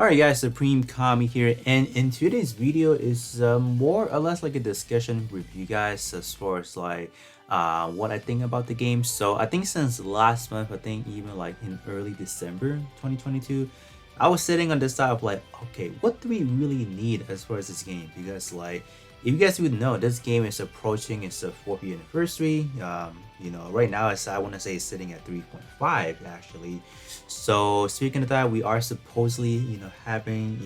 Alright guys, Supreme Kami here, and in today's video is more or less like a discussion with you guys as far as like what I think about the game. So I think since last month, I think even like in early December 2022, I was sitting on this side of like, okay, what do we really need as far as this game? Because like, if you guys would know, this game is approaching its 4th anniversary. Right now I want to say it's sitting at 3.5 actually. So speaking of that, we are supposedly, having,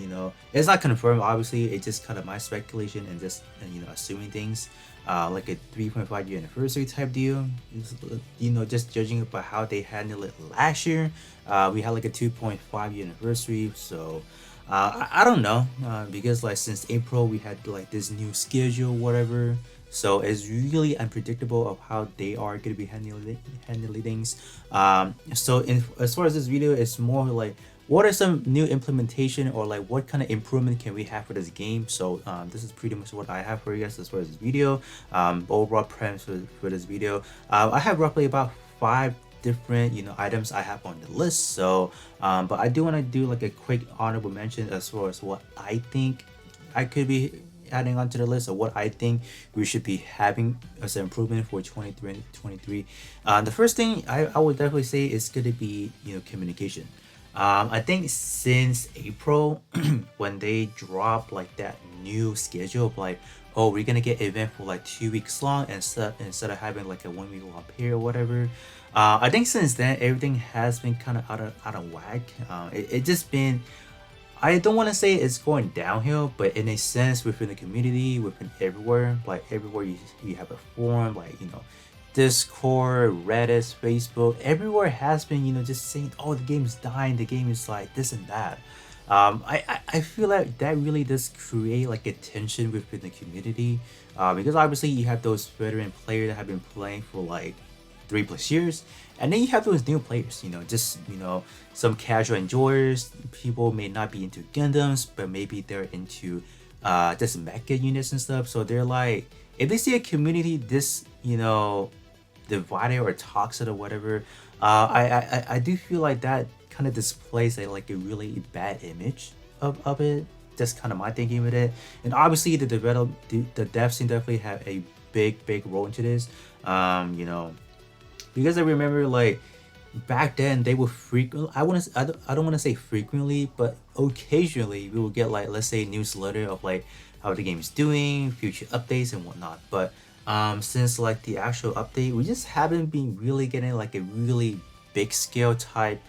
it's not confirmed. Obviously, it's just kind of my speculation and just, assuming things, like a 3.5 year anniversary type deal. Just judging it by how they handled it last year, we had like a 2.5 year anniversary. So I don't know, because like since April we had like this new schedule, whatever. So it's really unpredictable of how they are going to be handling things. As far as this video, it's more like what are some new implementation or like what kind of improvement can we have for this game. So this is pretty much what I have for you guys as far as this video. Overall premise for this video, I have roughly about 5 different items I have on the list. So but I do want to do like a quick honorable mention as far as what I think I could be adding onto the list of what I think we should be having as an improvement for 2023. The first thing I would definitely say is going to be communication. I think since April when they dropped like that new schedule of like, oh, we're gonna get event for like 2 weeks long instead of having like a 1 week long period or whatever. I think since then everything has been kind of out of whack. It just been, I don't want to say it's going downhill, but in a sense within the community, within everywhere, like everywhere you have a forum, like Discord, Reddit, Facebook, everywhere has been just saying, oh, the game is dying, the game is like this and that. I feel like that really does create like a tension within the community, because obviously you have those veteran players that have been playing for like 3+ years, and then you have those new players, just some casual enjoyers. People may not be into Gundams, but maybe they're into just mecha units and stuff. So they're like, if they see a community this divided or toxic or whatever, I do feel like that kind of displays like a really bad image of it. That's kind of my thinking with it. And obviously the devs team definitely have a big role into this. Because I remember like back then they would frequently, I don't want to say frequently, but occasionally we will get like, let's say, newsletter of like how the game is doing, future updates and whatnot. But since like the actual update, we just haven't been really getting like a really big scale type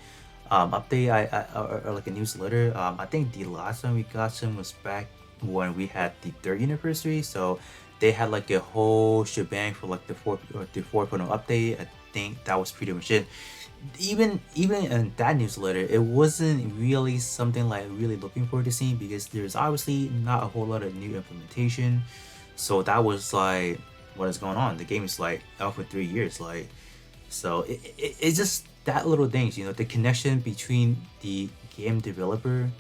update, or like a newsletter. I think the last time we got some was back when we had the 3rd anniversary. So they had like a whole shebang for like the 4.0 update. I think that was pretty much it. Even in that newsletter, it wasn't really something like really looking forward to seeing, because there's obviously not a whole lot of new implementation. So that was like, what is going on? The game is like out for 3 years, like, so it's just that little things, the connection between the game developer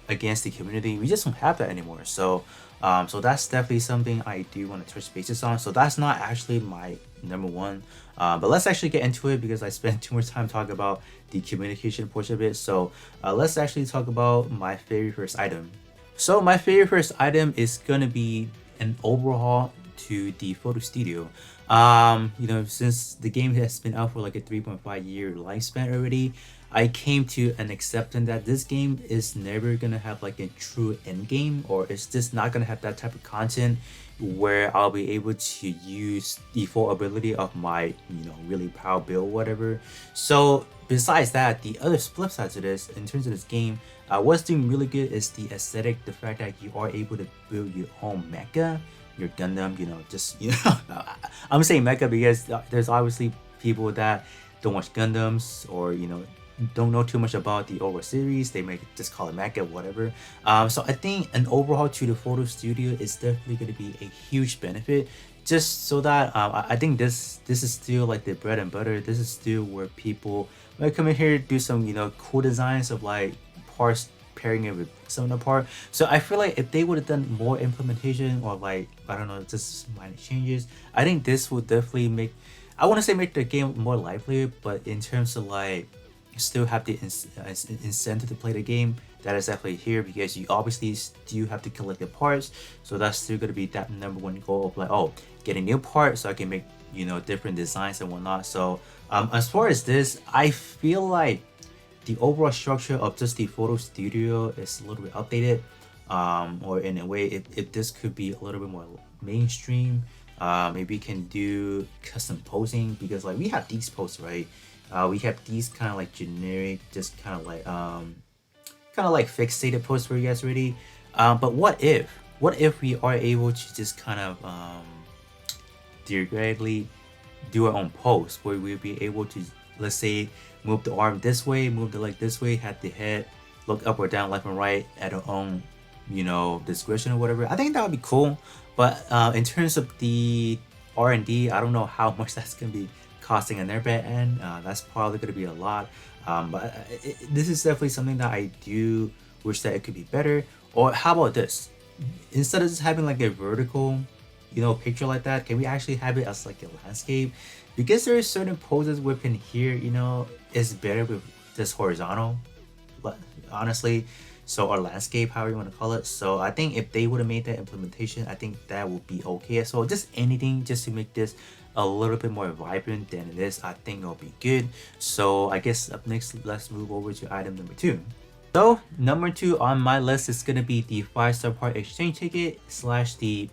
against the community. We just don't have that anymore. So that's definitely something I do want to touch bases on. So that's not actually my number one, but let's actually get into it because I spent too much time talking about the communication portion of it. So let's actually talk about my very first item. So my very first item is gonna be an overhaul to the photo studio. Since the game has been out for like a 3.5 year lifespan already, I came to an acceptance that this game is never gonna have like a true end game, or it's just not gonna have that type of content where I'll be able to use the full ability of my really power build, whatever. So besides that, the other flip side to this in terms of this game, what's doing really good is the aesthetic, the fact that you are able to build your own mecha, your Gundam, I'm saying mecha because there's obviously people that don't watch Gundams, or don't know too much about the overall series. They may just call it mecha, whatever. So I think an overhaul to the photo studio is definitely going to be a huge benefit, just so that I think this is still like the bread and butter. This is still where people might come in here, do some cool designs of like parts, pairing it with some of the part. So I feel like if they would have done more implementation, or like, I don't know, just minor changes, I think this would definitely make, I want to say make the game more lively, but in terms of like still have the incentive to play the game, that is definitely here, because you obviously do have to collect the parts. So that's still going to be that number one goal of like, oh, get a new part so I can make, you know, different designs and whatnot. So as far as this, I feel like the overall structure of just the photo studio is a little bit outdated, or in a way, if this could be a little bit more mainstream, maybe you can do custom posing, because like we have these posts, right? We have these kind of like generic, just kind of like fixated posts for you guys already. But what if we are able to just kind of theoretically do our own post where we'll be able to, let's say, move the arm this way, move the leg this way, have the head look up or down, left and right at our own, you know, discretion or whatever. I think that would be cool. But in terms of the R&D, I don't know how much that's gonna be costing on their back end. That's probably gonna be a lot. But this is definitely something that I do wish that it could be better. Or how about this? Instead of just having like a vertical, you know, picture like that, can we actually have it as like a landscape? Because there are certain poses within here, you know, it's better with this horizontal, but honestly, so, or landscape, however you want to call it. So I think if they would have made that implementation, I think that would be okay. So just anything just to make this a little bit more vibrant than it is, I think it'll be good. So I guess up next, let's move over to item number 2. So number 2 on my list is gonna be the 5-star part exchange ticket slash the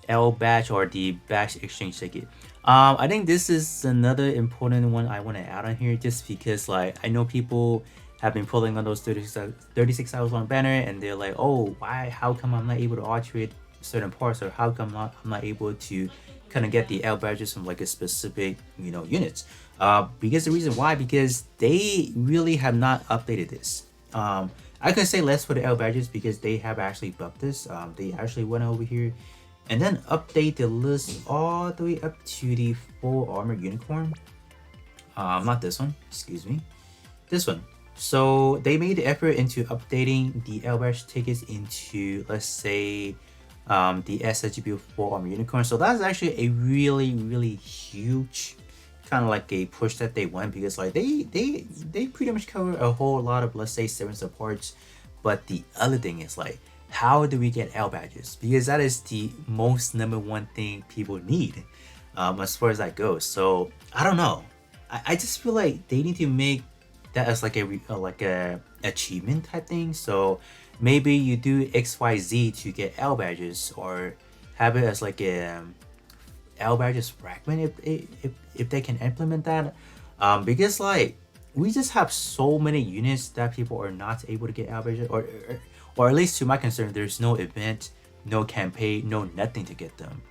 L badge or the badge exchange ticket. I think this is another important one I want to add on here, just because like I know people have been pulling on those 36 hours long banner, and they're like, oh, why, how come I'm not able to alternate certain parts, or how come I'm not able to kind of get the L badges from like a specific, you know, units. Because the reason why, because they really have not updated this. I can say less for the L badges because they have actually buffed this. They actually went over here and then update the list all the way up to the full armor unicorn. Not this one, excuse me, this one. So they made the effort into updating the L badge tickets into, let's say, the SHB full armor unicorn. So that's actually a really huge kind of like a push that they went, because like they pretty much cover a whole lot of, let's say, 7-star parts. But the other thing is like, how do we get L badges? Because that is the most number one thing people need, as far as that goes. So I don't know. I just feel like they need to make that as like a achievement type thing. So maybe you do XYZ to get L badges, or have it as like a L badges fragment if they can implement that. Because like we just have so many units that people are not able to get L badges, or at least to my concern, there's no event, no campaign, no nothing to get them.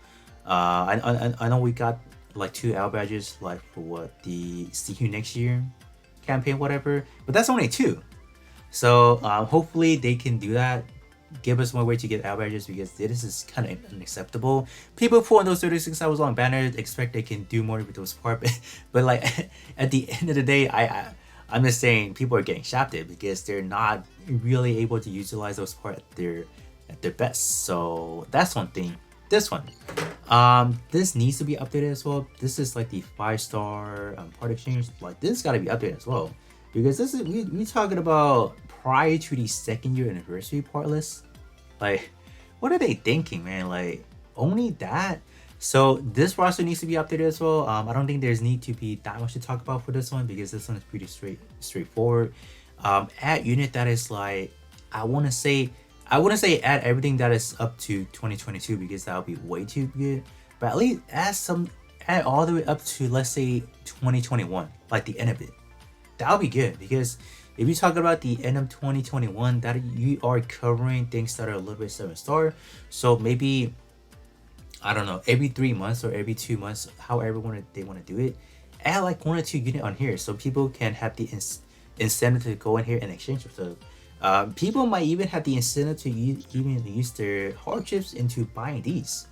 I know we got like 2 L badges, like for what, the see you next year campaign, whatever, but that's only 2. So hopefully they can do that, give us more way to get L badges, because this is kind of unacceptable. People put on those 36 hours long banners, expect they can do more with those parts, but like at the end of the day, I'm just saying people are getting shafted because they're not really able to utilize those parts at their best. So that's one thing. This one, this needs to be updated as well. This is like the 5-star part exchange. Like this got to be updated as well, because this is we talking about prior to the 2nd year anniversary part list. Like, what are they thinking, man? Like only that. So this roster needs to be updated as well. I don't think there's need to be that much to talk about for this one, because this one is pretty straightforward. Add unit that is like, I wouldn't say add everything that is up to 2022, because that would be way too good. But at least add all the way up to, let's say, 2021, like the end of it. That would be good, because if you talk about the end of 2021, that you are covering things that are a little bit 7-star. So maybe, I don't know, every 3 months or every 2 months, however they want to do it, add like 1 or 2 units on here, so people can have the incentive to go in here and exchange stuff. People might even have the incentive to even use their hardships into buying these.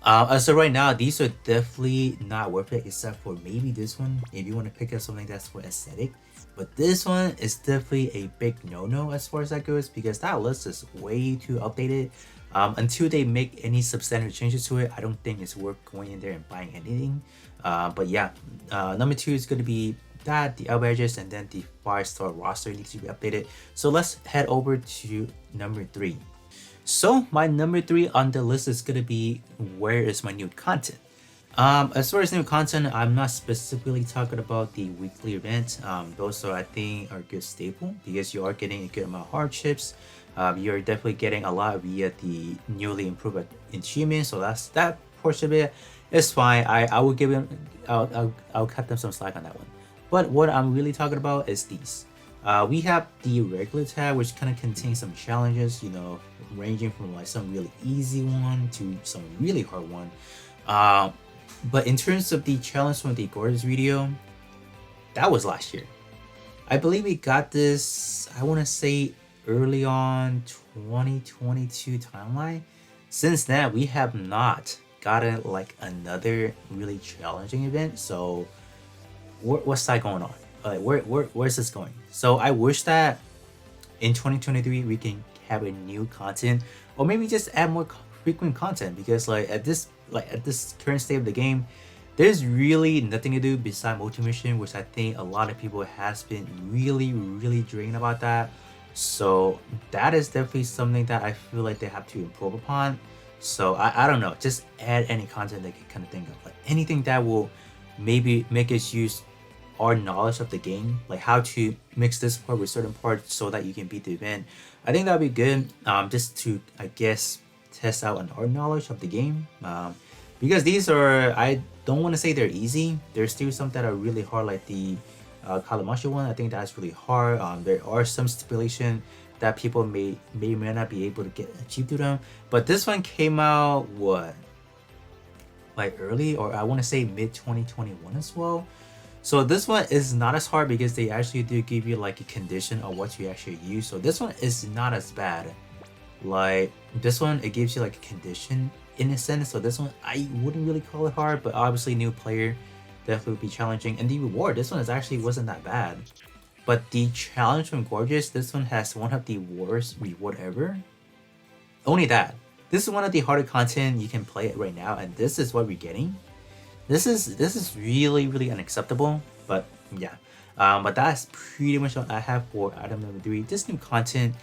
So right now, these are definitely not worth it, except for maybe this one, if you want to pick up something that's for aesthetic. But this one is definitely a big no-no as far as that goes, because that list is way too updated. Until they make any substantial changes to it, I don't think it's worth going in there and buying anything. But yeah, number 2 is going to be that, the L badges, and then the 5-star roster needs to be updated. So let's head over to number 3. So my number 3 on the list is gonna be where is my new content. As far as new content, I'm not specifically talking about the weekly events. Those are, I think, are good staple because you are getting a good amount of hardships. You're definitely getting a lot via the newly improved achievements, so that portion of it is fine. I will give them, I'll cut them some slack on that one. But what I'm really talking about is these. We have the regular tab, which kind of contains some challenges, you know, ranging from like some really easy one to some really hard one. But in terms of the challenge from the Gorgeous video, that was last year. I believe we got this, I want to say early on 2022 timeline. Since then, we have not gotten like another really challenging event. So what's that going on? Like where's this going? So I wish that in 2023 we can have a new content, or maybe just add more frequent content, because like at this current state of the game, there's really nothing to do beside multi-mission, which I think a lot of people has been really drained about that. So that is definitely something that I feel like they have to improve upon. So I don't know, just add any content they can kind of think of, like anything that will maybe make us use our knowledge of the game, like how to mix this part with certain parts so that you can beat the event. I think that'd be good, just to, I guess, test out on our knowledge of the game, because these are, I don't want to say they're easy. There's still some that are really hard, like the Kalamashi one. I think that's really hard. There are some stipulation that people may not be able to get achieved through them, but this one came out what, like early, or I want to say mid 2021 as well. So this one is not as hard because they actually do give you like a condition of what you actually use. So this one is not as bad. Like this one, it gives you like a condition in a sense. So this one, I wouldn't really call it hard, but obviously new player definitely would be challenging. And the reward, this one is actually wasn't that bad. But the challenge from Gorgeous, this one has one of the worst reward ever. Only that. This is one of the harder content you can play it right now, and this is what we're getting. This is really unacceptable. But yeah. But that's pretty much what I have for item number 3. Just new content,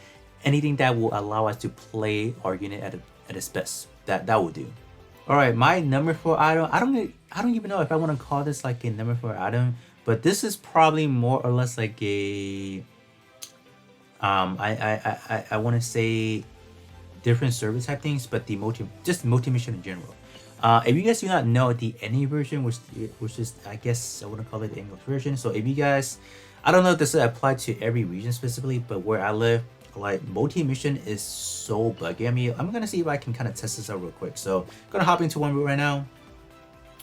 anything that will allow us to play our unit at its best. That will do. Alright, my number 4 item, I don't even know if I want to call this like a number 4 item, but this is probably more or less like a I want to say different service type things, but the multi-mission in general. If you guys do not know the NA version, which is, I guess I wouldn't call it the English version. So if you guys, I don't know if this will apply to every region specifically, but where I live, like multi-mission is so buggy. I mean, I'm gonna see if I can kind of test this out real quick. So I'm gonna hop into one route right now.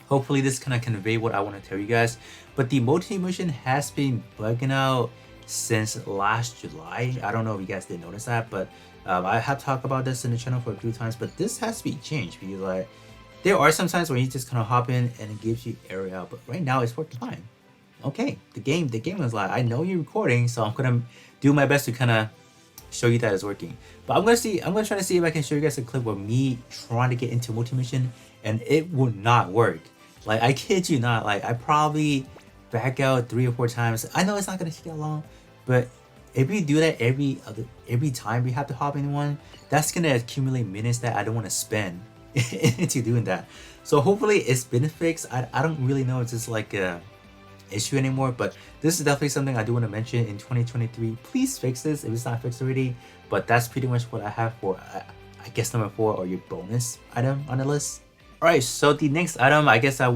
Hopefully this kind of convey what I want to tell you guys. But the multi-mission has been bugging out since last July. I don't know if you guys did notice that, but I have talked about this in the channel for a few times, but this has to be changed because like there are some times where you just kind of hop in and it gives you area, but right now it's working fine. Okay, the game is like, I know you're recording, so I'm gonna do my best to kind of show you that it's working. But I'm gonna try to see if I can show you guys a clip of me trying to get into multi-mission and it would not work. Like I kid you not, like I probably back out 3 or 4 times. I know it's not gonna take that long, but if we do that every time we have to hop in one, that's gonna accumulate minutes that I don't want to spend into doing that. So hopefully it's been fixed. I don't really know if it's like a issue anymore, but this is definitely something I do want to mention in 2023. Please fix this if it's not fixed already. But that's pretty much what I have for I guess number 4, or your bonus item on the list. Alright, so the next item, I guess I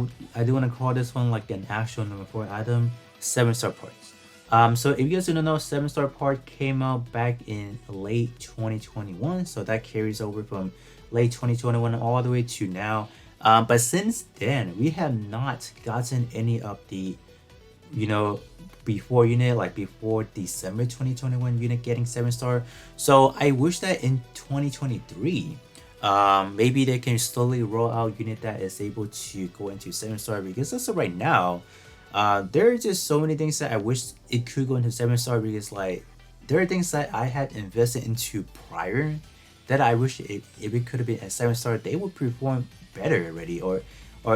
do want to call this one like an actual number 4 item, 7-star parts. So if you guys don't know, 7-star part came out back in late 2021, so that carries over from late 2021 all the way to now. But since then, we have not gotten any of the, you know, before unit, like before December 2021 unit getting 7-star. So I wish that in 2023, maybe they can slowly roll out unit that is able to go into 7-star, because as of right now, there are just so many things that I wish it could go into 7-star, because like there are things that I had invested into prior that I wish if it could have been at 7-star, they would perform better already, or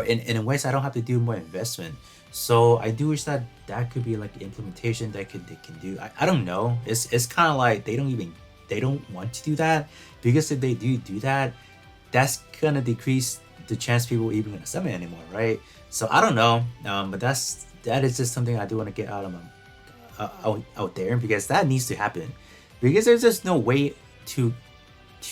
in ways I don't have to do more investment. So I do wish that that could be like implementation that could they can do. I don't know. It's kind of like they don't want to do that, because if they do that, that's gonna decrease the chance people even gonna summon anymore, right? So I don't know. But that is just something I do want to get out of my out there, because that needs to happen, because there's just no way to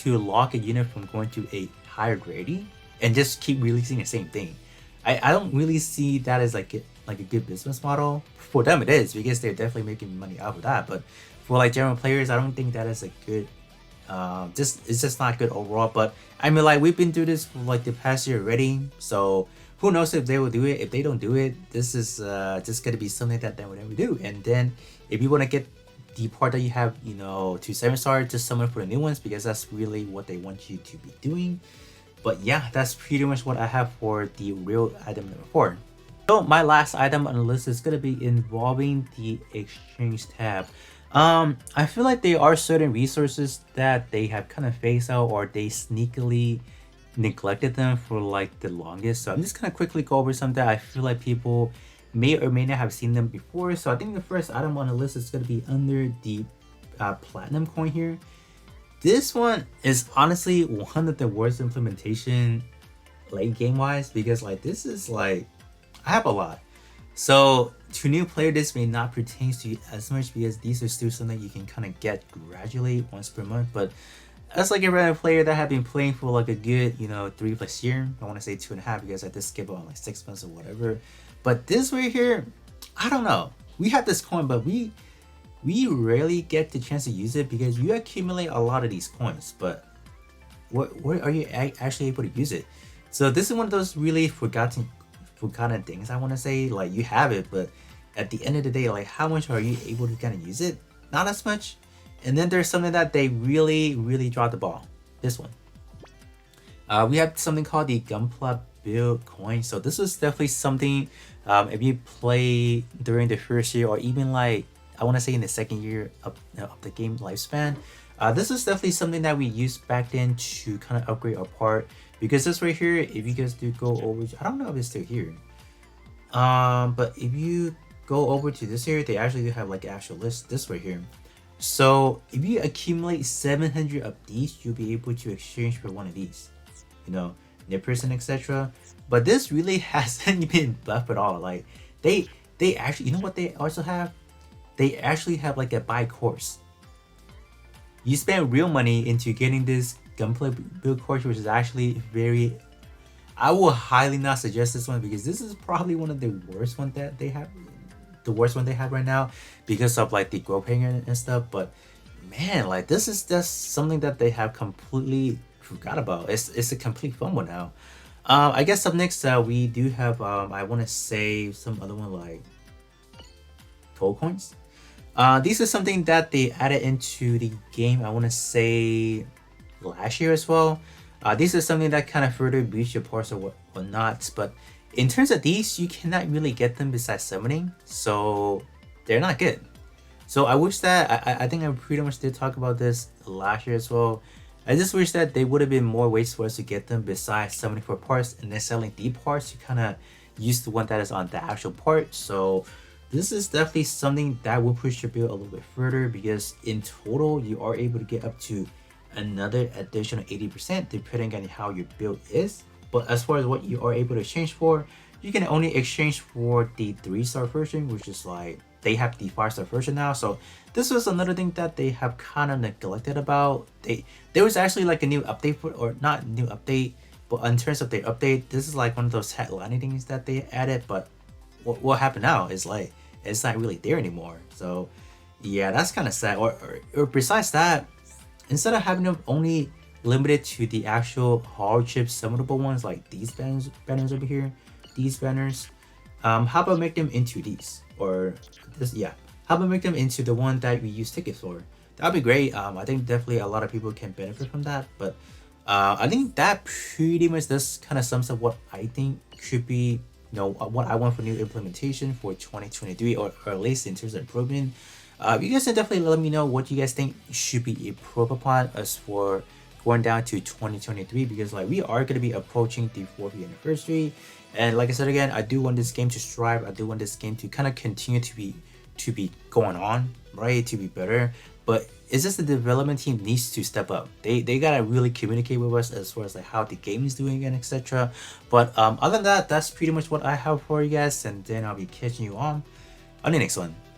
lock a unit from going to a higher grading and just keep releasing the same thing. I don't really see that as like a good business model. For them it is, because they're definitely making money out of that, but for like general players, I don't think that is a good just it's just not good overall. But I mean, like, we've been through this for like the past year already, so who knows if they will do it. If they don't do it, this is just gonna be something that they would never do. And then if you want to get the part that you have, you know, to 7-star, just summon for the new ones, because that's really what they want you to be doing. But yeah, that's pretty much what I have for the real item number 4. So my last item on the list is gonna be involving the exchange tab. I feel like there are certain resources that they have kind of phased out, or they sneakily neglected them for like the longest. So I'm just gonna quickly go over some that I feel like people may or may not have seen them before. So I think the first item on the list is gonna be under the platinum coin here. This one is honestly one of the worst implementation late game wise, because like this is like, I have a lot. So to new player, this may not pertain to you as much, because these are still something you can kind of get gradually once per month. But as like a random player that have been playing for like a good, you know, 3+ year, I want to say 2.5, because I did skip on like 6 months or whatever. But this right here, I don't know. We have this coin, but we rarely get the chance to use it, because you accumulate a lot of these coins, but where are you actually able to use it? So this is one of those really forgotten things, I want to say. Like, you have it, but at the end of the day, like, how much are you able to kind of use it? Not as much. And then there's something that they really dropped the ball. This one. We have something called the Gunpla build coin. So this was definitely something, if you play during the first year, or even like, I want to say in the second year of the game lifespan, this is definitely something that we used back then to kind of upgrade our part. Because this right here, if you guys do go over, I don't know if it's still here. But if you go over to this here, they actually do have like an actual list, this right here. So if you accumulate 700 of these, you'll be able to exchange for one of these, you know, nippers and etc. But this really hasn't been buffed at all. Like, they actually, you know what they also have? They actually have like a buy course. You spend real money into getting this gunplay build course, which is actually very, I will highly not suggest this one, because this is probably one of the worst one that they have, the worst one they have right now, because of like the growth hanger and stuff. But man, like, this is just something that they have completely forgot about. It's a complete fumble now. I guess up next, we do have I want to say some other one like gold coins. These are something that they added into the game, I want to say last year as well. These are something that kind of further boost your parts or whatnot. But in terms of these, you cannot really get them besides summoning, so they're not good. So I wish that, I think I pretty much did talk about this last year as well. I just wish that there would have been more ways for us to get them besides summoning for parts and then selling the parts to kind of use the one that is on the actual part. So this is definitely something that will push your build a little bit further, because in total you are able to get up to another additional 80% depending on how your build is. But as far as what you are able to exchange for, you can only exchange for the 3-star version, which is like, they have the 5-star version now. So this was another thing that they have kind of neglected about. There was actually like a new update for, or not new update, but in terms of the update, this is like one of those headlining things that they added. But what happened now is like, it's not really there anymore. So yeah, that's kind of sad. Or besides that, instead of having them only limited to the actual hard chip summonable ones, like these banners over here, these banners, how about make them into these, or this? Yeah, how about make them into the one that we use tickets for? That'd be great. I think definitely a lot of people can benefit from that. But I think that pretty much this kind of sums up what I think should be, you know, what I want for new implementation for 2023, or at least in terms of improvement. You guys can definitely let me know what you guys think should be improved upon as for going down to 2023, because like we are going to be approaching the 4th anniversary. And like I said again, I do want this game to strive. I do want this game to kind of continue to be going on, right, to be better. But it's just the development team needs to step up. They gotta really communicate with us as far as like how the game is doing and etc. But other than that, that's pretty much what I have for you guys, and then I'll be catching you on the next one.